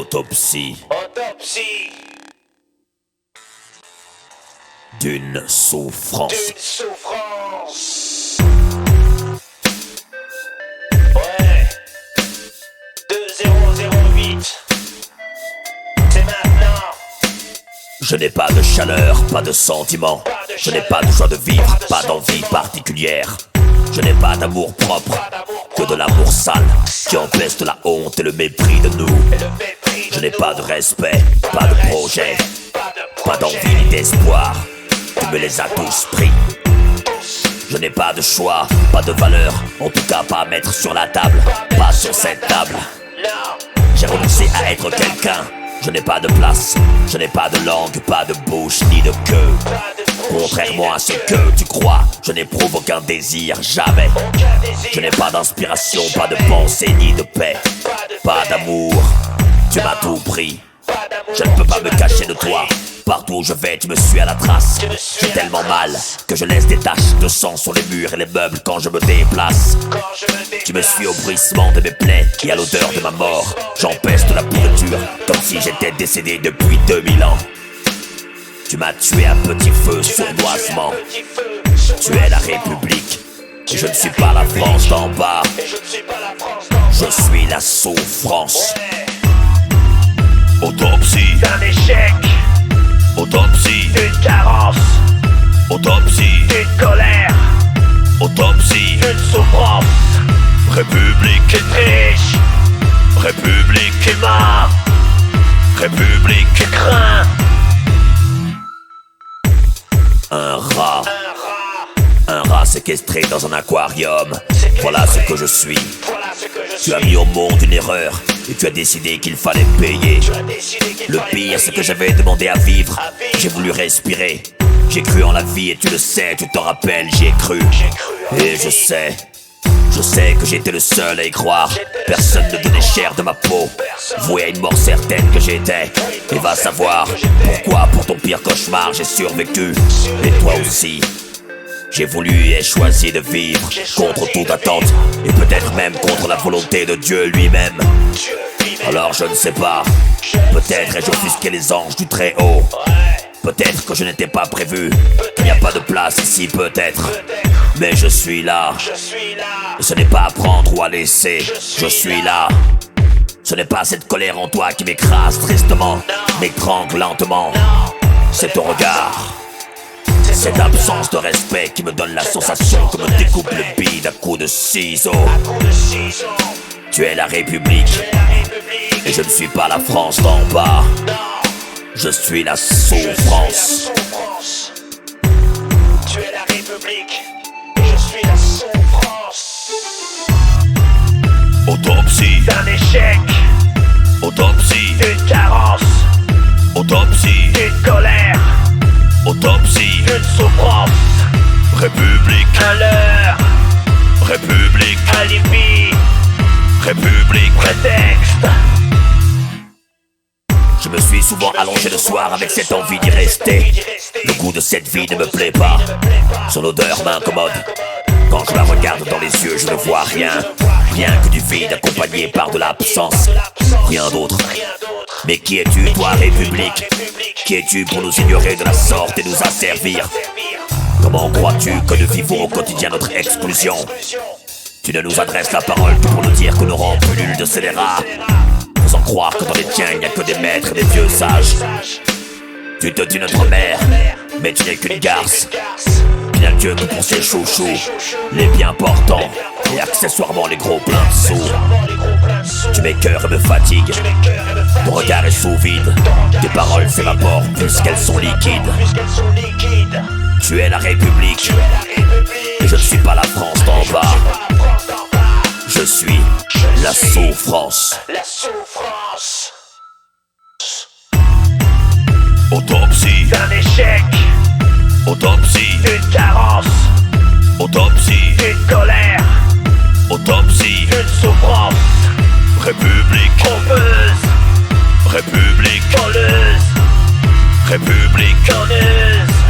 Autopsie Autopsie d'une souffrance. d'une souffrance. Ouais. 2008. C'est maintenant. Je n'ai pas de chaleur, pas de sentiment. Je n'ai pas de joie de vivre, pas d'envie particulière. Je n'ai pas d'amour propre, que de l'amour sale qui empeste la honte et le mépris de nous. Je n'ai pas de respect, pas de projet, pas d'envie ni d'espoir. Tu me les as tous pris. Je n'ai pas de choix, pas de valeur, en tout cas pas à mettre sur la table, pas sur cette table. J'ai renoncé à être quelqu'un. Je n'ai pas de place, je n'ai pas de langue, pas de bouche ni de queue. Contrairement à ce que tu crois, je n'éprouve aucun désir, jamais. Je n'ai pas d'inspiration, pas de pensée ni de paix, pas d'amour. Tu m'as tout pris, je ne peux pas me cacher de toi. Partout où je vais, tu me suis à la trace. J'ai tellement mal que je laisse des taches de sang sur les murs et les meubles quand je me déplace. Tu me suis au bruissement de mes plaies et à l'odeur de ma mort. J'empeste la pourriture comme si j'étais décédé depuis 2000 ans. Tu m'as tué à petit feu sournoisement. Tu es la République et je ne suis pas la France d'en bas. Je suis la souffrance. Autopsie D'un échec, Autopsie d'une carence, Autopsie d'une colère, Autopsie d'une souffrance, République d'une triche, République d'une mort, République du craint. Un rat Un rat séquestré dans un aquarium. Voilà ce que je suis. Voilà ce que je Tu as suis. mis au monde une erreur et tu as décidé qu'il fallait payer. Tu as décidé qu'il Le fallait pire, c'est que payer. j'avais demandé à vivre. À vivre. J'ai voulu respirer. J'ai cru en la vie et tu le sais, tu t'en rappelles, j'y ai cru. J'ai cru en la Et vie. je sais que j'étais le seul à y croire. Personne ne donnait cher de ma peau. Voué à une mort certaine que j'étais. Et va savoir pourquoi pour ton pire cauchemar j'ai survécu. Et toi aussi. J'ai voulu et choisi de vivre contre toute attente et peut-être même contre la volonté de Dieu lui-même. Dieu lui-même. Alors je ne sais pas, peut-être ai-je offusqué les anges du Très-Haut. Peut-être que je n'étais pas prévu, il n'y a pas de place ici peut-être. Mais je suis là, Je suis là. et ce n'est pas à prendre ou à laisser, je suis là. Ce n'est pas cette colère en toi qui m'écrase tristement, m'étrangle lentement. C'est ton regard, cette absence de respect qui me donne la sensation que me découpe le bide à coups de ciseaux. Coup de ciseaux. Tu es la République, La République. et je ne suis pas la France d'en bas. Je suis la souffrance. Souffrance. Tu es la République. Et je suis la souffrance. Autopsie, D'un échec, autopsie, d'une carence, autopsie, d'une colère, autopsie. d'une souffrance. République, Un leurre, République, alibi, République. prétexte. Je me suis souvent allongé le soir avec cette envie d'y rester. Le goût de cette vie ne me plaît pas. Son odeur m'incommode. Quand je la regarde dans les yeux, je ne vois rien. Rien que du vide accompagné par de l'absence. Rien d'autre. Mais qui es-tu, toi, République? Qui es-tu pour nous ignorer de la sorte et nous asservir? Comment crois-tu que nous vivons au quotidien notre exclusion? Tu ne nous adresses la parole que pour nous dire que nous rangs plus nuls de scélérats, faisant croire que dans les tiens il n'y a que des maîtres et des vieux sages. Tu te dis notre mère, mais tu n'es qu'une garce. Tu n'as Dieu que pour ses chouchous, les bien portants et accessoirement les gros pleins de sous. Tu m'écœures et me fatigues. Ton regard est sous vide. Tes paroles s'évaporent puisqu'elles sont liquides. Puisqu'elles sont liquides. Tu es la République, et je ne suis pas la France d'en bas. Je suis la souffrance. La souffrance. Autopsie, D'un échec, autopsie, d'une carence, autopsie, d'une colère, autopsie. d'une souffrance. République, Trompeuse, République, voleuse, République. conneuse.